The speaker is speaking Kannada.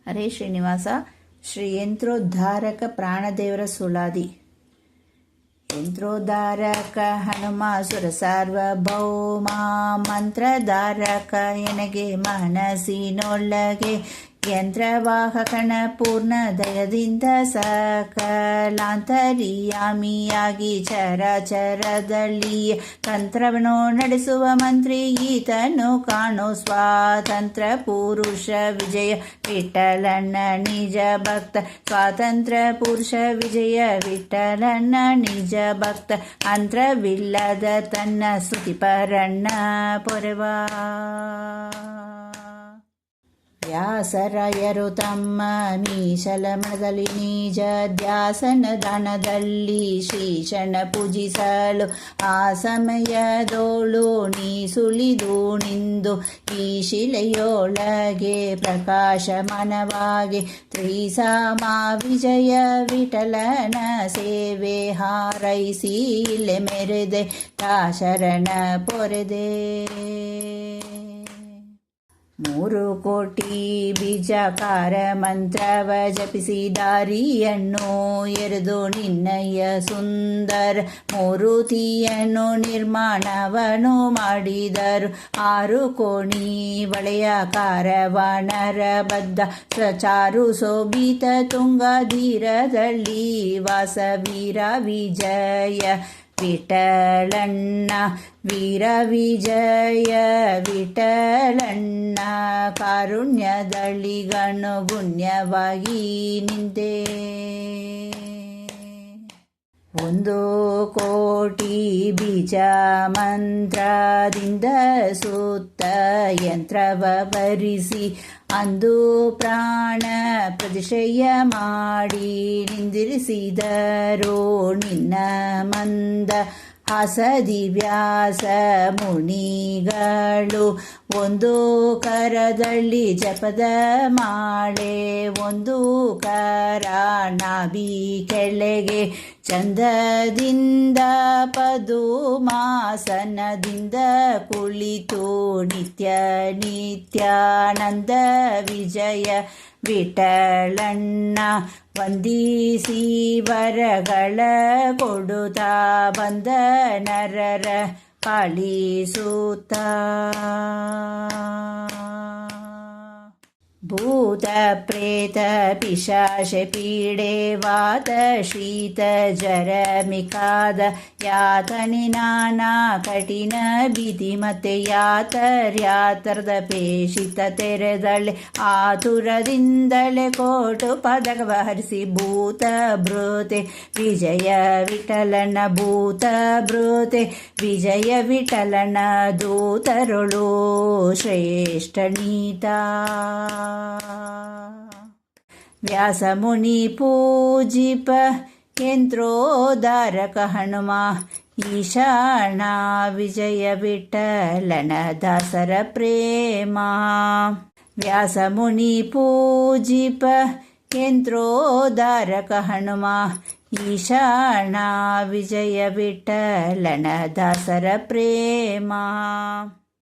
ಹರೇ ಶ್ರೀನಿವಾಸ. ಶ್ರೀ ಯಂತ್ರೋದ್ಧಾರಕ ಪ್ರಾಣದೇವರ ಸುಳಾದಿ. ಯಂತ್ರೋದ್ಧಾರಕ ಹನುಮ ಸುರ ಸಾರ್ವಭೌಮ, ಮಂತ್ರಧಾರಕ ಎನಗೆ ಮನಸ್ಸಿನೊಳಗೆ, ಯಂತ್ರವಾಹಕನ ಪೂರ್ಣ ದಯದಿಂದ ಸಕಲಾಂತರ್ಯಾಮಿಯಾಗಿ ಚರಾಚರದಲ್ಲಿ ತಂತ್ರವನ್ನು ನಡೆಸುವ ಮಂತ್ರಿ ಈತನು ಕಾಣೋ ಸ್ವಾತಂತ್ರ ಪುರುಷ ವಿಜಯ ವಿಠಲನ ನಿಜ ಭಕ್ತ. ಸ್ವಾತಂತ್ರ್ಯ ಪುರುಷ ವಿಜಯ ವಿಠಲನ ನಿಜ ಭಕ್ತ, ಅಂತ್ರವಿಲ್ಲದ ತನ್ನ ಸ್ತುತಿಪರಣ್ಣ ಪೊರೆವಾ. ವ್ಯಾಸರಾಯರು ತಮ್ಮ ಮೀಸಲಮಣದಲ್ಲಿ ನಿಜ ಧ್ಯಾಸನ ದಾನದಲ್ಲಿ ಶ್ರೀಶನ ಪೂಜಿಸಲು ಆ ಸಮಯದೋಳು ನೀ ಸುಳಿದು ನಿಂದು ಈ ಶಿಲೆಯೊಳಗೆ ಪ್ರಕಾಶಮಾನವಾಗಿ ತ್ರಿಸಾಮ ವಿಜಯ ವಿಠಲನ ಸೇವೆ ಹಾರೈಸಿ ಇಲ್ಲೆ ಮೆರೆದೆ ಶರಣ ಪೊರೆದೆ. 3 ಕೋಟಿ ಬೀಜಕಾರ ಮಂತ್ರವ ಜಪಿಸಿ ದಾರಿಯನ್ನು ಎರೆದು ನಿನ್ನಯ್ಯ ಸುಂದರ ಮೂರುತಿಯನ್ನು ನಿರ್ಮಾಣವನು ಮಾಡಿದರು. 6 ಕೋಣಿ ವಲಯಾಕಾರ ವಾನರ ಬದ್ಧ ಸಚಾರು ಶೋಭಿತ ತುಂಗಧೀರದಲ್ಲಿ ವಾಸ ವೀರ ವಿಜಯ ವಿಠಲಣ್ಣ. ವೀರ ವಿಜಯ ವಿಠಲಣ್ಣ ಕಾರುಣ್ಯದಳಿಗನು ಪುಣ್ಯವಾಗಿ ನಿಂದೆ. 1 ಕೋಟಿ ಬೀಜ ಮಂತ್ರದಿಂದ ಸುತ್ತ ಯಂತ್ರವ ಭರಿಸಿ ಅಂದು ಪ್ರಾಣ ಪ್ರತಿಷ್ಠೆಯ ಮಾಡಿ ನಿಂದಿರಿಸಿದರು ನಿನ್ನ ಮಂದ ಹಾಸದಿ ವ್ಯಾಸ ಮುನಿಗಳು. 1 ಕರದಲ್ಲಿ ಜಪದ ಮಾಳೆ, 1 ಕರ ನಾಭಿ ಕೆಳಗೆ ಚಂದದಿಂದ ಪದುಮಾಸನದಿಂದ ಕುಳಿತು ನಿತ್ಯ ನಿತ್ಯಾನಂದ ವಿಜಯ ವಿಠಲಣ್ಣ ವಂದಿಸಿ ವರಗಳ ಕೊಡುತ್ತಾ ಬಂದ ನರರ ಪಾಲಿಸುತ್ತ. ಭೂತ ಪ್ರೇತ ಪಿಶಾಚ ಪೀಡೆ ವಾತ ಶೀತ ಜರ ಮಿಕಾದ ಯಾತನೆ ನಾನಾ ಕಠಿಣ ಭೀತಿ ಮತ್ತೆ ಯಾತರ್ಯಾತರದ ಪೇಷಿತ ತೆರೆದಳೆ ಆತುರದಿಂದಲೇ ಕೋಟು ಪದಕವ ಹರಿಸಿ ಭೂತ ಭೃತೆ ವಿಜಯ ವಿಠಲನ ಭೂತ ಭೃತೆ ವಿಜಯ ವಿಠಲನ ದೂತರೊಳು ಶ್ರೇಷ್ಠ ನೀತಾ. ವ್ಯಾಸ ಮುನಿ ಪೂಜಿಪ ಯಂತ್ರೋದ್ಧಾರಕ ಹನುಮ ಈಶಾನ ವಿಜಯ ವಿಠಲನ ದಾಸರ ಪ್ರೇಮ. ವ್ಯಾಸ ಮುನಿ ಪೂಜಿಪ ಯಂತ್ರೋದ್ಧಾರಕ ಹನುಮ ಈಶಾನ ವಿಜಯ ವಿಠಲನ ದಾಸರ ಪ್ರೇಮ.